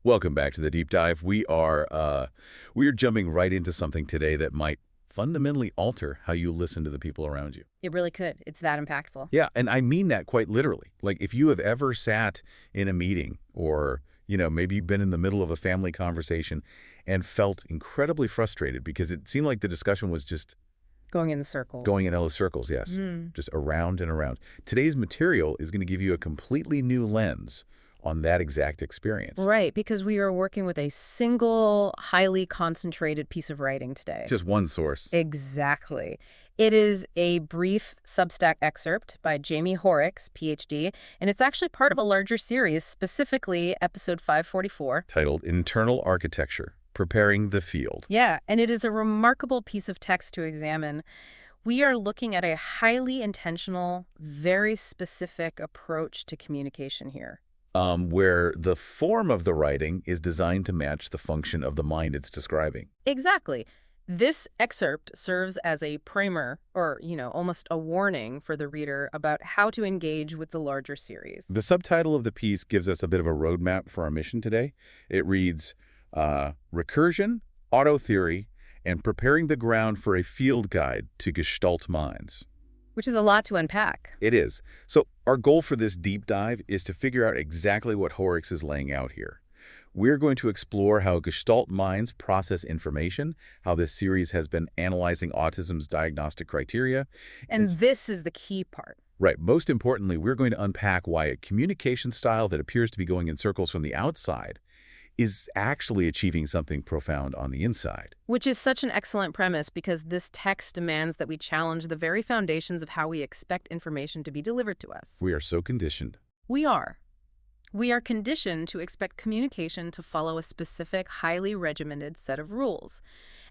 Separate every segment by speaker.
Speaker 1: Welcome back to the deep dive. We are jumping right into something today that might fundamentally alter how you listen to the people around you.
Speaker 2: It really could. It's that impactful.
Speaker 1: Yeah, and I mean that quite literally. Like if you have ever sat in a meeting or, maybe you've been in the middle of a family conversation and felt incredibly frustrated because it seemed like the discussion was just
Speaker 2: Going in the circle.
Speaker 1: going in endless circles, yes. Just around and around. Today's material is going to give you a completely new lens on that exact experience.
Speaker 2: Right, because we are working with a single, highly concentrated piece of writing today.
Speaker 1: Just one source.
Speaker 2: Exactly. It is a brief Substack excerpt by Jaime Hoerricks, PhD, and it's actually part of a larger series, specifically episode 544.
Speaker 1: Titled Internal Architecture, Preparing the Field.
Speaker 2: Yeah, and it is a remarkable piece of text to examine. We are looking at a highly intentional, very specific approach to communication here.
Speaker 1: Where the form of the writing is designed to match the function of the mind it's describing.
Speaker 2: Exactly. This excerpt serves as a primer, or, almost a warning for the reader about how to engage with the larger series.
Speaker 1: The subtitle of the piece gives us a bit of a roadmap for our mission today. It reads, Recursion, Auto Theory, and Preparing the Ground for a Field Guide to Gestalt Minds.
Speaker 2: Which is a lot to unpack.
Speaker 1: It is. So our goal for this deep dive is to figure out exactly what Hoerricks is laying out here. We're going to explore how Gestalt minds process information, how this series has been analyzing autism's diagnostic criteria.
Speaker 2: And this is the key part.
Speaker 1: Right. Most importantly, we're going to unpack why a communication style that appears to be going in circles from the outside is actually achieving something profound on the inside.
Speaker 2: Which is such an excellent premise because this text demands that we challenge the very foundations of how we expect information to be delivered to us.
Speaker 1: We are so conditioned.
Speaker 2: We are. We are conditioned to expect communication to follow a specific, highly regimented set of rules.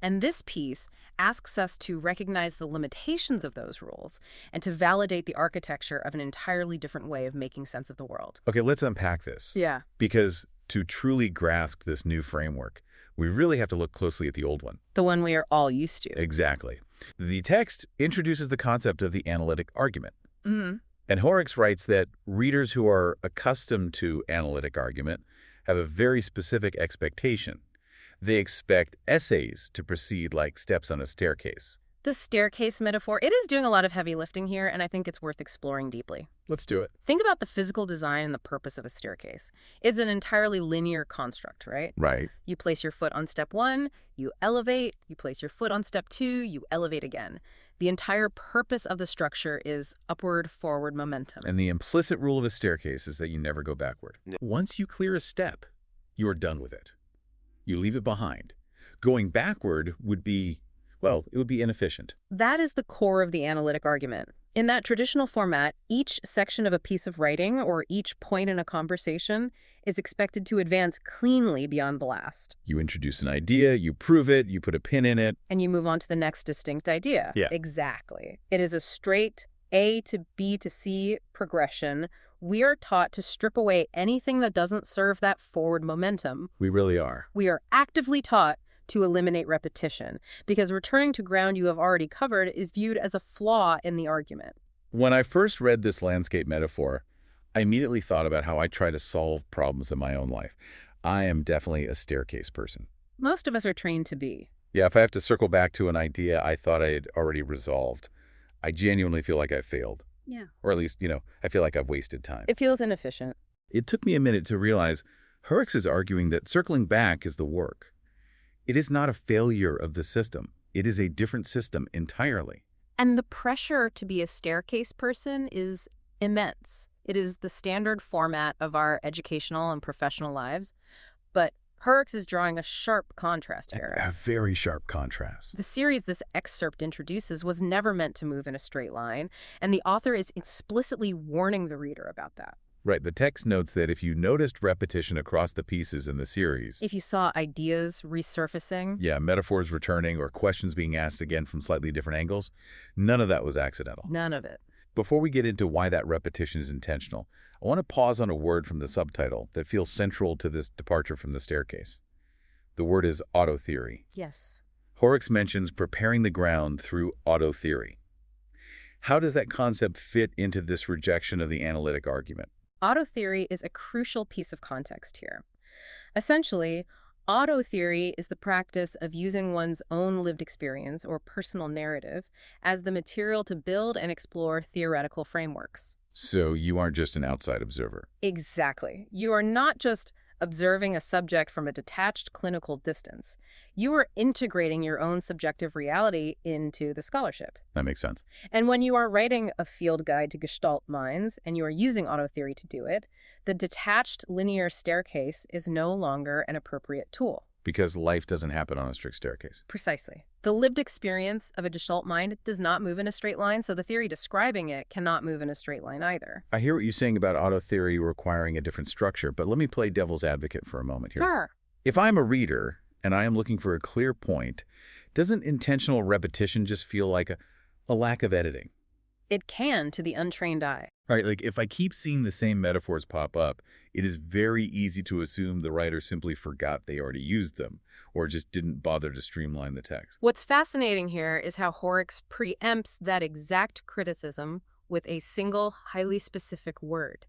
Speaker 2: And this piece asks us to recognize the limitations of those rules and to validate the architecture of an entirely different way of making sense of the world.
Speaker 1: Okay, let's unpack this.
Speaker 2: Yeah.
Speaker 1: Because to truly grasp this new framework, we really have to look closely at the old one.
Speaker 2: The one we are all used to.
Speaker 1: Exactly. The text introduces the concept of the analytic argument.
Speaker 2: Mm-hmm.
Speaker 1: And Hoerricks writes that readers who are accustomed to analytic argument have a very specific expectation. They expect essays to proceed like steps on a staircase.
Speaker 2: The staircase metaphor, it is doing a lot of heavy lifting here, and I think it's worth exploring deeply.
Speaker 1: Let's do it.
Speaker 2: Think about the physical design and the purpose of a staircase. It's an entirely linear construct, right?
Speaker 1: Right.
Speaker 2: You place your foot on step 1, you elevate. You place your foot on step 2, you elevate again. The entire purpose of the structure is upward-forward momentum.
Speaker 1: And the implicit rule of a staircase is that you never go backward. Once you clear a step, you are done with it. You leave it behind. Going backward would be, well, it would be inefficient.
Speaker 2: That is the core of the analytic argument. In that traditional format, each section of a piece of writing or each point in a conversation is expected to advance cleanly beyond the last.
Speaker 1: You introduce an idea, you prove it, you put a pin in it.
Speaker 2: And you move on to the next distinct idea.
Speaker 1: Yeah.
Speaker 2: Exactly. It is a straight A to B to C progression. We are taught to strip away anything that doesn't serve that forward momentum.
Speaker 1: We really are.
Speaker 2: We are actively taught to eliminate repetition, because returning to ground you have already covered is viewed as a flaw in the argument.
Speaker 1: When I first read this landscape metaphor, I immediately thought about how I try to solve problems in my own life. I am definitely a staircase person.
Speaker 2: Most of us are trained to be.
Speaker 1: Yeah, if I have to circle back to an idea I thought I had already resolved, I genuinely feel like I failed.
Speaker 2: Yeah.
Speaker 1: Or at least, I feel like I've wasted time.
Speaker 2: It feels inefficient.
Speaker 1: It took me a minute to realize Hoerricks is arguing that circling back is the work. It is not a failure of the system. It is a different system entirely.
Speaker 2: And the pressure to be a staircase person is immense. It is the standard format of our educational and professional lives. But Hoerricks is drawing a sharp contrast here.
Speaker 1: A very sharp contrast.
Speaker 2: The series this excerpt introduces was never meant to move in a straight line, and the author is explicitly warning the reader about that.
Speaker 1: Right. The text notes that if you noticed repetition across the pieces in the series,
Speaker 2: if you saw ideas resurfacing,
Speaker 1: yeah, metaphors returning or questions being asked again from slightly different angles, none of that was accidental.
Speaker 2: None of it.
Speaker 1: Before we get into why that repetition is intentional, I want to pause on a word from the subtitle that feels central to this departure from the staircase. The word is auto theory.
Speaker 2: Yes.
Speaker 1: Hoerricks mentions preparing the ground through auto theory. How does that concept fit into this rejection of the analytic argument?
Speaker 2: Auto theory is a crucial piece of context here. Essentially, auto theory is the practice of using one's own lived experience or personal narrative as the material to build and explore theoretical frameworks.
Speaker 1: So you aren't just an outside observer.
Speaker 2: Exactly. You are not just observing a subject from a detached clinical distance. You are integrating your own subjective reality into the scholarship.
Speaker 1: That makes sense.
Speaker 2: And when you are writing a field guide to Gestalt minds and you are using auto theory to do it, the detached linear staircase is no longer an appropriate tool.
Speaker 1: Because life doesn't happen on a strict staircase.
Speaker 2: Precisely. The lived experience of a Gestalt mind does not move in a straight line, so the theory describing it cannot move in a straight line either.
Speaker 1: I hear what you're saying about auto theory requiring a different structure, but let me play devil's advocate for a moment here.
Speaker 2: Sure.
Speaker 1: If I'm a reader and I am looking for a clear point, doesn't intentional repetition just feel like a lack of editing?
Speaker 2: It can to the untrained eye.
Speaker 1: Right, like if I keep seeing the same metaphors pop up, it is very easy to assume the writer simply forgot they already used them, or just didn't bother to streamline the text.
Speaker 2: What's fascinating here is how Hoerricks preempts that exact criticism with a single, highly specific word.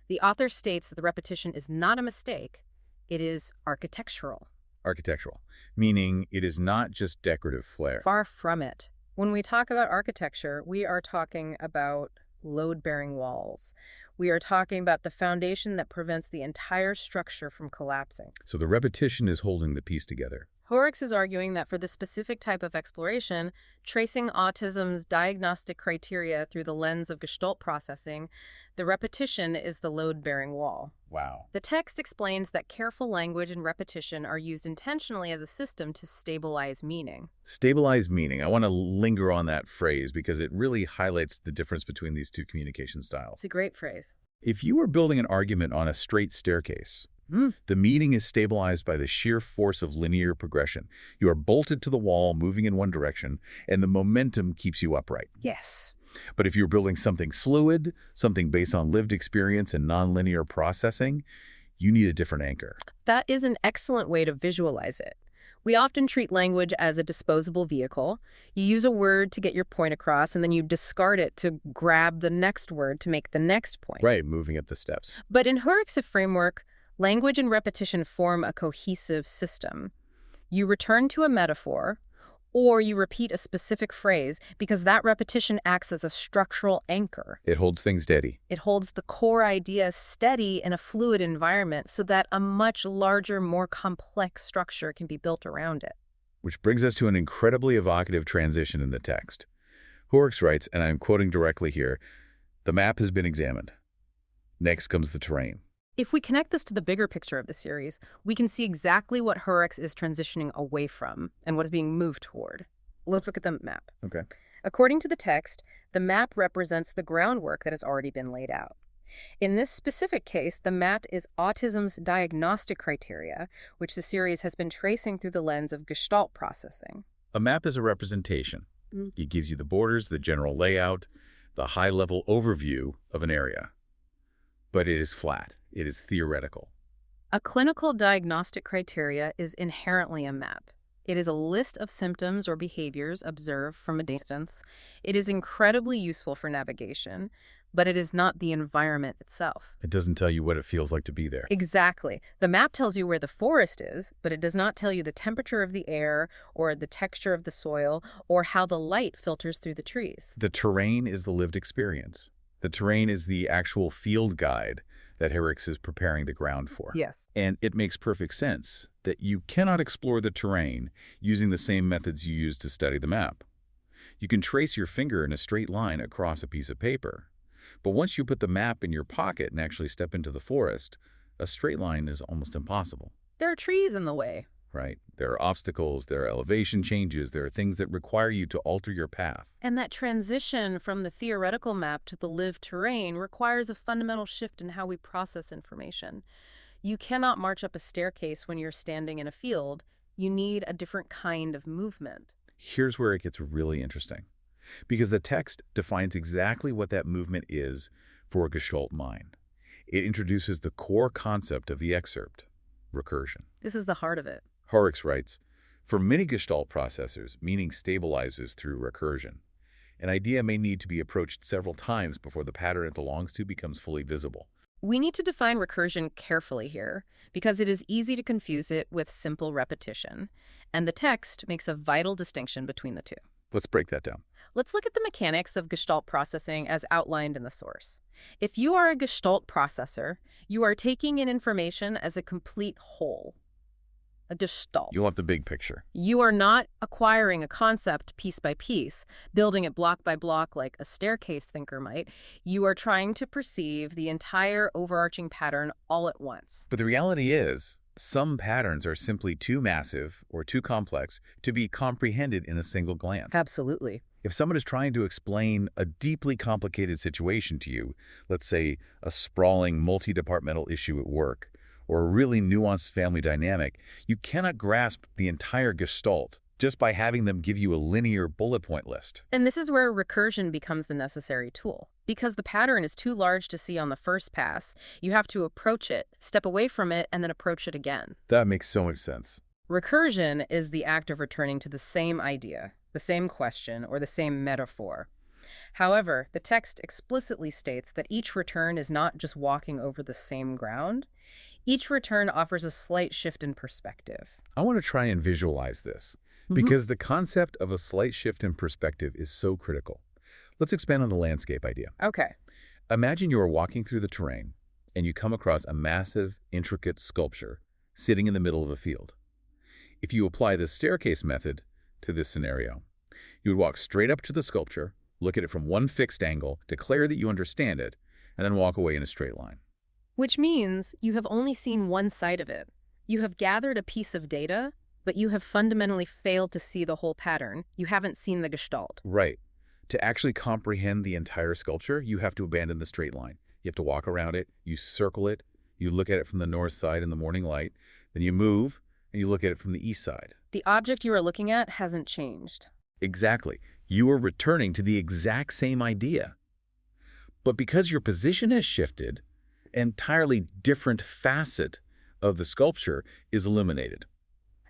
Speaker 2: The author states that the repetition is not a mistake, it is architectural.
Speaker 1: Architectural, meaning it is not just decorative flair.
Speaker 2: Far from it. When we talk about architecture, we are talking about load-bearing walls. We are talking about the foundation that prevents the entire structure from collapsing.
Speaker 1: So the repetition is holding the piece together.
Speaker 2: Hoerricks is arguing that for this specific type of exploration, tracing autism's diagnostic criteria through the lens of Gestalt processing, the repetition is the load-bearing wall.
Speaker 1: Wow.
Speaker 2: The text explains that careful language and repetition are used intentionally as a system to stabilize meaning.
Speaker 1: Stabilize meaning. I want to linger on that phrase because it really highlights the difference between these two communication styles.
Speaker 2: It's a great phrase.
Speaker 1: If you are building an argument on a straight staircase, the meaning is stabilized by the sheer force of linear progression. You are bolted to the wall, moving in one direction, and the momentum keeps you upright.
Speaker 2: Yes.
Speaker 1: But if you're building something fluid, something based on lived experience and nonlinear processing, you need a different anchor.
Speaker 2: That is an excellent way to visualize it. We often treat language as a disposable vehicle. You use a word to get your point across, and then you discard it to grab the next word to make the next point.
Speaker 1: Right, moving up the steps.
Speaker 2: But in Hoerricks' framework, language and repetition form a cohesive system. You return to a metaphor, or you repeat a specific phrase because that repetition acts as a structural anchor.
Speaker 1: It holds things steady.
Speaker 2: It holds the core idea steady in a fluid environment so that a much larger, more complex structure can be built around it.
Speaker 1: Which brings us to an incredibly evocative transition in the text. Hoerricks writes, and I'm quoting directly here, "The map has been examined. Next comes the terrain."
Speaker 2: If we connect this to the bigger picture of the series, we can see exactly what Hoerricks is transitioning away from and what is being moved toward. Let's look at the map.
Speaker 1: Okay.
Speaker 2: According to the text, the map represents the groundwork that has already been laid out. In this specific case, the map is autism's diagnostic criteria, which the series has been tracing through the lens of Gestalt processing.
Speaker 1: A map is a representation. It gives you the borders, the general layout, the high-level overview of an area. But it is flat. It is theoretical.
Speaker 2: A clinical diagnostic criteria is inherently a map. It is a list of symptoms or behaviors observed from a distance. It is incredibly useful for navigation, but it is not the environment itself.
Speaker 1: It doesn't tell you what it feels like to be there.
Speaker 2: Exactly. The map tells you where the forest is, but it does not tell you the temperature of the air or the texture of the soil or how the light filters through the trees.
Speaker 1: The terrain is the lived experience. The terrain is the actual field guide that Hoerricks is preparing the ground for.
Speaker 2: Yes.
Speaker 1: And it makes perfect sense that you cannot explore the terrain using the same methods you use to study the map. You can trace your finger in a straight line across a piece of paper. But once you put the map in your pocket and actually step into the forest, a straight line is almost impossible.
Speaker 2: There are trees in the way.
Speaker 1: Right? There are obstacles, there are elevation changes, there are things that require you to alter your path.
Speaker 2: And that transition from the theoretical map to the lived terrain requires a fundamental shift in how we process information. You cannot march up a staircase when you're standing in a field. You need a different kind of movement.
Speaker 1: Here's where it gets really interesting. Because the text defines exactly what that movement is for a Gestalt mind. It introduces the core concept of the excerpt, recursion.
Speaker 2: This is the heart of it.
Speaker 1: Hoerricks writes, "For many Gestalt processors, meaning stabilizes through recursion. An idea may need to be approached several times before the pattern it belongs to becomes fully visible."
Speaker 2: We need to define recursion carefully here, because it is easy to confuse it with simple repetition, and the text makes a vital distinction between the two.
Speaker 1: Let's break that down.
Speaker 2: Let's look at the mechanics of Gestalt processing as outlined in the source. If you are a Gestalt processor, you are taking in information as a complete whole, a Gestalt.
Speaker 1: You want the big picture.
Speaker 2: You are not acquiring a concept piece by piece, building it block by block like a staircase thinker might. You are trying to perceive the entire overarching pattern all at once.
Speaker 1: But the reality is, some patterns are simply too massive or too complex to be comprehended in a single glance.
Speaker 2: Absolutely.
Speaker 1: If someone is trying to explain a deeply complicated situation to you, let's say a sprawling multi-departmental issue at work, or a really nuanced family dynamic, you cannot grasp the entire gestalt just by having them give you a linear bullet point list.
Speaker 2: And this is where recursion becomes the necessary tool. Because the pattern is too large to see on the first pass, you have to approach it, step away from it, and then approach it again.
Speaker 1: That makes so much sense.
Speaker 2: Recursion is the act of returning to the same idea, the same question, or the same metaphor. However, the text explicitly states that each return is not just walking over the same ground. Each return offers a slight shift in perspective.
Speaker 1: I want to try and visualize this, because the concept of a slight shift in perspective is so critical. Let's expand on the landscape idea.
Speaker 2: Okay.
Speaker 1: Imagine you are walking through the terrain, and you come across a massive, intricate sculpture sitting in the middle of a field. If you apply the staircase method to this scenario, you would walk straight up to the sculpture, look at it from one fixed angle, declare that you understand it, and then walk away in a straight line.
Speaker 2: Which means you have only seen one side of it. You have gathered a piece of data, but you have fundamentally failed to see the whole pattern. You haven't seen the gestalt.
Speaker 1: Right. To actually comprehend the entire sculpture, you have to abandon the straight line. You have to walk around it, you circle it, you look at it from the north side in the morning light, then you move, and you look at it from the east side.
Speaker 2: The object you are looking at hasn't changed.
Speaker 1: Exactly. You are returning to the exact same idea. But because your position has shifted, an entirely different facet of the sculpture is illuminated.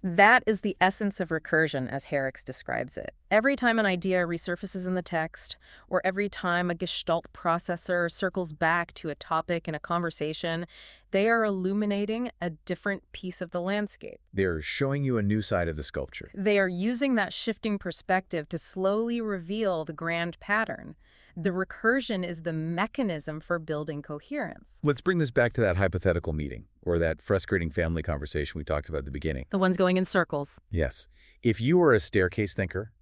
Speaker 2: That is the essence of recursion, as Hoerricks describes it. Every time an idea resurfaces in the text, or every time a Gestalt processor circles back to a topic in a conversation, they are illuminating a different piece of the landscape.
Speaker 1: They're showing you a new side of the sculpture.
Speaker 2: They are using that shifting perspective to slowly reveal the grand pattern. The recursion is the mechanism for building coherence.
Speaker 1: Let's bring this back to that hypothetical meeting, or that frustrating family conversation we talked about at the beginning.
Speaker 2: The ones going in circles.
Speaker 1: Yes. If you are a staircase thinker,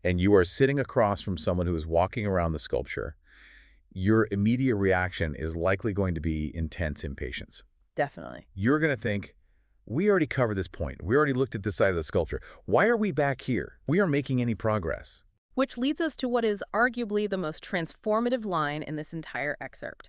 Speaker 1: and you are sitting across from someone who is walking around the sculpture, your immediate reaction is likely going to be intense impatience.
Speaker 2: Definitely.
Speaker 1: You're going to think, we already covered this point. We already looked at this side of the sculpture. Why are we back here? We aren't making any progress.
Speaker 2: Which leads us to what is arguably the most transformative line in this entire excerpt.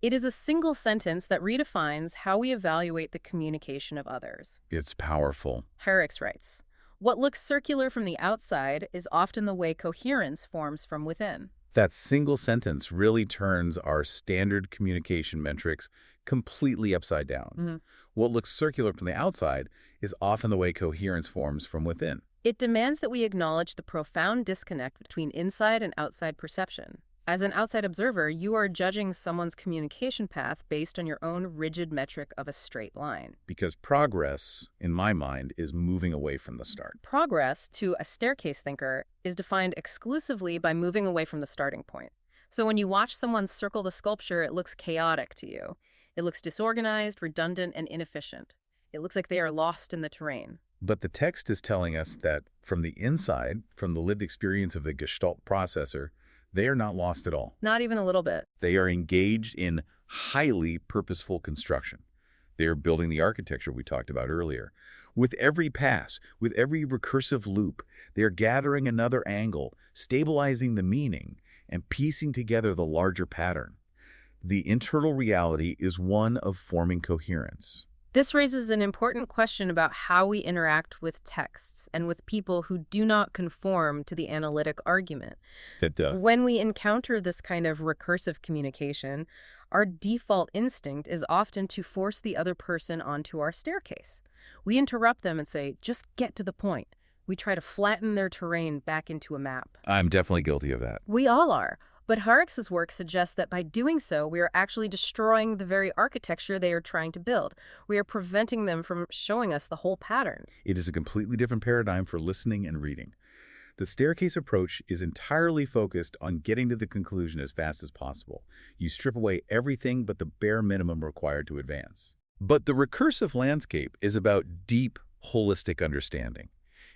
Speaker 2: It is a single sentence that redefines how we evaluate the communication of others.
Speaker 1: It's powerful.
Speaker 2: Hoerricks writes, "What looks circular from the outside is often the way coherence forms from within."
Speaker 1: That single sentence really turns our standard communication metrics completely upside down. What looks circular from the outside is often the way coherence forms from within.
Speaker 2: It demands that we acknowledge the profound disconnect between inside and outside perception. As an outside observer, you are judging someone's communication path based on your own rigid metric of a straight line.
Speaker 1: Because progress, in my mind, is moving away from the start.
Speaker 2: Progress, to a staircase thinker, is defined exclusively by moving away from the starting point. So when you watch someone circle the sculpture, it looks chaotic to you. It looks disorganized, redundant, and inefficient. It looks like they are lost in the terrain.
Speaker 1: But the text is telling us that from the inside, from the lived experience of the Gestalt processor, they are not lost at all.
Speaker 2: Not even a little bit.
Speaker 1: They are engaged in highly purposeful construction. They are building the architecture we talked about earlier. With every pass, with every recursive loop, they are gathering another angle, stabilizing the meaning, and piecing together the larger pattern. The internal reality is one of forming coherence.
Speaker 2: This raises an important question about how we interact with texts and with people who do not conform to the analytic argument.
Speaker 1: It does.
Speaker 2: When we encounter this kind of recursive communication, our default instinct is often to force the other person onto our staircase. We interrupt them and say, just get to the point. We try to flatten their terrain back into a map.
Speaker 1: I'm definitely guilty of that.
Speaker 2: We all are. But Hoerricks' work suggests that by doing so, we are actually destroying the very architecture they are trying to build. We are preventing them from showing us the whole pattern.
Speaker 1: It is a completely different paradigm for listening and reading. The staircase approach is entirely focused on getting to the conclusion as fast as possible. You strip away everything but the bare minimum required to advance. But the recursive landscape is about deep, holistic understanding.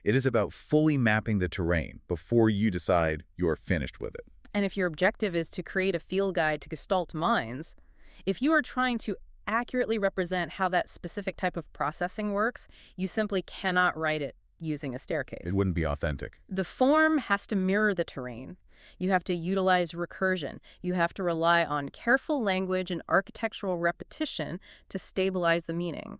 Speaker 1: It is about fully mapping the terrain before you decide you're finished with it.
Speaker 2: And if your objective is to create a field guide to Gestalt minds, if you are trying to accurately represent how that specific type of processing works, you simply cannot write it using a staircase.
Speaker 1: It wouldn't be authentic.
Speaker 2: The form has to mirror the terrain. You have to utilize recursion. You have to rely on careful language and architectural repetition to stabilize the meaning.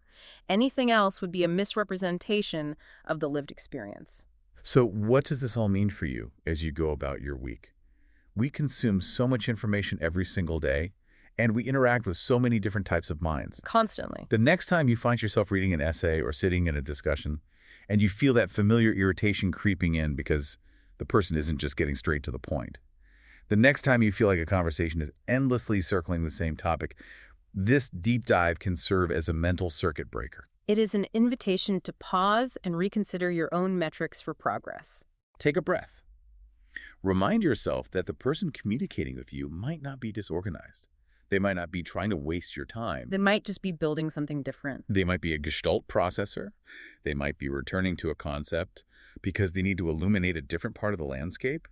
Speaker 2: Anything else would be a misrepresentation of the lived experience.
Speaker 1: So what does this all mean for you as you go about your week? We consume so much information every single day, and we interact with so many different types of minds.
Speaker 2: Constantly.
Speaker 1: The next time you find yourself reading an essay or sitting in a discussion, and you feel that familiar irritation creeping in because the person isn't just getting straight to the point. The next time you feel like a conversation is endlessly circling the same topic, this deep dive can serve as a mental circuit breaker.
Speaker 2: It is an invitation to pause and reconsider your own metrics for progress.
Speaker 1: Take a breath. Remind yourself that the person communicating with you might not be disorganized. They might not be trying to waste your time.
Speaker 2: They might just be building something different.
Speaker 1: They might be a Gestalt processor. They might be returning to a concept because they need to illuminate a different part of the landscape.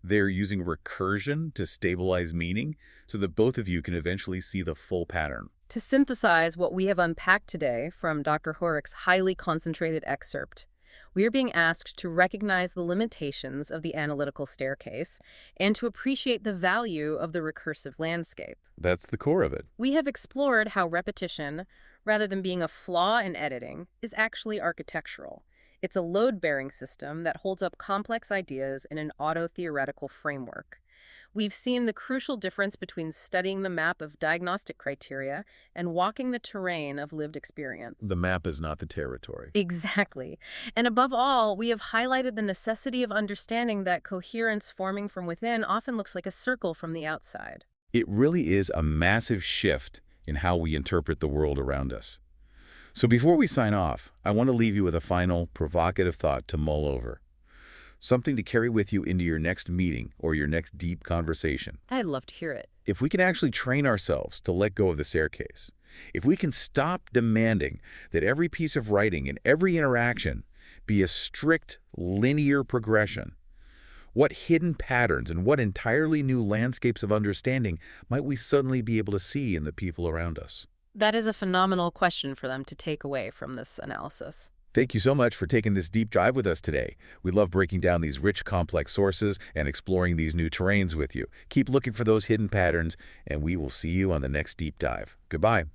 Speaker 1: They're using recursion to stabilize meaning so that both of you can eventually see the full pattern.
Speaker 2: To synthesize what we have unpacked today from Dr. Hoerricks' highly concentrated excerpt, we are being asked to recognize the limitations of the analytical staircase and to appreciate the value of the recursive landscape.
Speaker 1: That's the core of it.
Speaker 2: We have explored how repetition, rather than being a flaw in editing, is actually architectural. It's a load-bearing system that holds up complex ideas in an auto-theoretical framework. We've seen the crucial difference between studying the map of diagnostic criteria and walking the terrain of lived experience.
Speaker 1: The map is not the territory.
Speaker 2: Exactly. And above all, we have highlighted the necessity of understanding that coherence forming from within often looks like a circle from the outside.
Speaker 1: It really is a massive shift in how we interpret the world around us. So before we sign off, I want to leave you with a final, provocative thought to mull over. Something to carry with you into your next meeting or your next deep conversation.
Speaker 2: I'd love to hear it.
Speaker 1: If we can actually train ourselves to let go of the staircase, if we can stop demanding that every piece of writing and every interaction be a strict, linear progression, what hidden patterns and what entirely new landscapes of understanding might we suddenly be able to see in the people around us?
Speaker 2: That is a phenomenal question for them to take away from this analysis.
Speaker 1: Thank you so much for taking this deep dive with us today. We love breaking down these rich, complex sources and exploring these new terrains with you. Keep looking for those hidden patterns, and we will see you on the next deep dive. Goodbye.